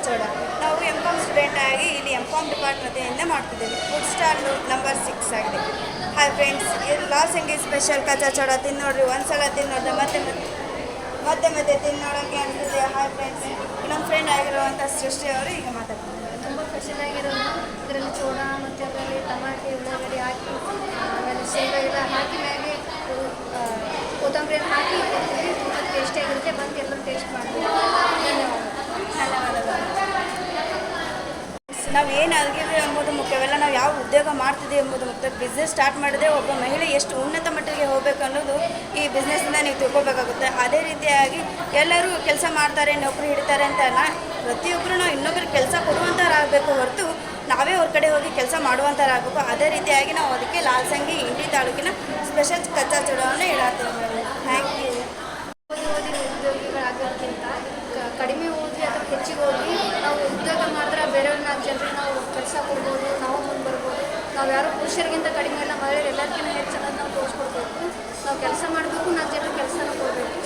ಚೋಡ. ನಾವು ಎಂ.ಕಾಮ್ ಸ್ಟೂಡೆಂಟ್ ಆಗಿ ಇಲ್ಲಿ ಎಂ.ಕಾಮ್ ಡಿಪಾರ್ಟ್ಮೆಂಟಿಂದ ಮಾಡ್ತಿದ್ದೀವಿ. ಫುಡ್ ಸ್ಟಾಲ್ ನಂಬರ್ 6 ಆಗಿದೆ. ಹಾಯ್ ಫ್ರೆಂಡ್ಸ್, ಇದು ಲಾಸಂಗಿ ಸ್ಪೆಷಲ್ ಕಚ್ಚಾ ಚೋಡ ತಿನ್ನೋಡ್ರಿ. ಒಂದ್ಸಲ ತಿನ್ನೋಡ್ರೆ ಮತ್ತೆ ತಿನ್ನೋಡೋಕ್ಕೆ ಅನಿಸುತ್ತೆ. ಹಾಯ್ ಫ್ರೆಂಡ್ಸ್, ನಮ್ಮ ಫ್ರೆಂಡ್ ಆಗಿರುವಂಥ ಸೃಷ್ಟಿ ಅವರು ಈಗ ಮಾತಾಡ್ತಾರೆ. ತುಂಬ ಸ್ಪೆಷಲ್ ಆಗಿರೋದು ಇದರಲ್ಲಿ ಚೋಡ ಮತ್ತು ಅದರಲ್ಲಿ ಟಮಾಟೆ ಉಳ್ಳಾಗಡ್ಡಿ ಹಾಕಿ ಆಮೇಲೆ ಶೇಂಗಾ ಎಲ್ಲ ಹಾಕಿ ಮ್ಯಾಗೆ ಕೊತ್ತಂಬರಿಯನ್ನು ಹಾಕಿ ಕೊಡ್ತೀವಿ. ತುಂಬ ಟೇಸ್ಟಿಯಾಗಿರುತ್ತೆ. ಬಂದು ಎಲ್ಲರೂ ಟೇಸ್ಟ್ ಮಾಡ್ತೀವಿ. ಧನ್ಯವಾದಗಳು. ನಾವು ಏನು ಆಗಿದ್ದೀವಿ ಎಂಬುದು ಮುಖ್ಯವೆಲ್ಲ, ನಾವು ಯಾವ ಉದ್ಯೋಗ ಮಾಡ್ತಿದ್ದೀವಿ ಎಂಬುದು ಮುಖ್ಯ. ಬಿಸ್ನೆಸ್ ಸ್ಟಾರ್ಟ್ ಮಾಡಿದ್ರೆ ಒಬ್ಬ ಮಹಿಳೆ ಎಷ್ಟು ಉನ್ನತ ಮಟ್ಟಿಗೆ ಹೋಗಬೇಕು ಅನ್ನೋದು ಈ ಬಿಸ್ನೆಸ್ಸಿಂದ ನೀವು ತಿಳ್ಕೊಬೇಕಾಗುತ್ತೆ. ಅದೇ ರೀತಿಯಾಗಿ ಎಲ್ಲರೂ ಕೆಲಸ ಮಾಡ್ತಾರೆ, ನೌಕರಿ ಹಿಡಿತಾರೆ ಅಂತ ಅಲ್ಲ. ಪ್ರತಿಯೊಬ್ಬರು ನಾವು ಇನ್ನೊಬ್ಬರಿಗೆ ಕೆಲಸ ಕೊಡುವಂಥವ್ರಾಗಬೇಕು ಹೊರತು ನಾವೇ ಅವ್ರ ಕಡೆ ಹೋಗಿ ಕೆಲಸ ಮಾಡುವಂಥವ್ರಾಗಬೇಕು. ಅದೇ ರೀತಿಯಾಗಿ ನಾವು ಅದಕ್ಕೆ ಲಾಲ್ಸಂಗಿ ಇಂಡಿ ತಾಲೂಕಿನ ಸ್ಪೆಷಲ್ ಕಚ್ಚಾ ಚೋಡವನ್ನು ಇಡಾತೀವಿ. Thank you. ಓದಿ ಉದ್ಯೋಗಿಗಳಾಗೋದಕ್ಕಿಂತ ಕಡಿಮೆ ಓದಿ ಅಥವಾ ಹೆಚ್ಚಿಗೆ ಓದಿ ನಾವು ಉದ್ಯೋಗ ಮಾಡಿದ್ರೆ ಬೇರೆಯವ್ರ 4 ಜನರಿಗೆ ನಾವು ಕೆಲಸ ಕೊಡ್ಬೋದು, ನಾವು ಮುಂದೆ ಬರ್ಬೋದು. ನಾವು ಯಾರೋ ಪುರುಷರಿಗಿಂತ ಕಡಿಮೆ ಇಲ್ಲ, ಮಹಿಳೆಯರು ಎಲ್ಲರಿಗಿಂತ ಹೆಚ್ಚು ಅನ್ನೋದು ನಾವು ತೋರಿಸ್ಕೊಡ್ಬೇಕು. ನಾವು ಕೆಲಸ ಮಾಡಬೇಕು, 4 ಜನರಿಗೆ ಕೆಲಸನ ಕೊಡಬೇಕು.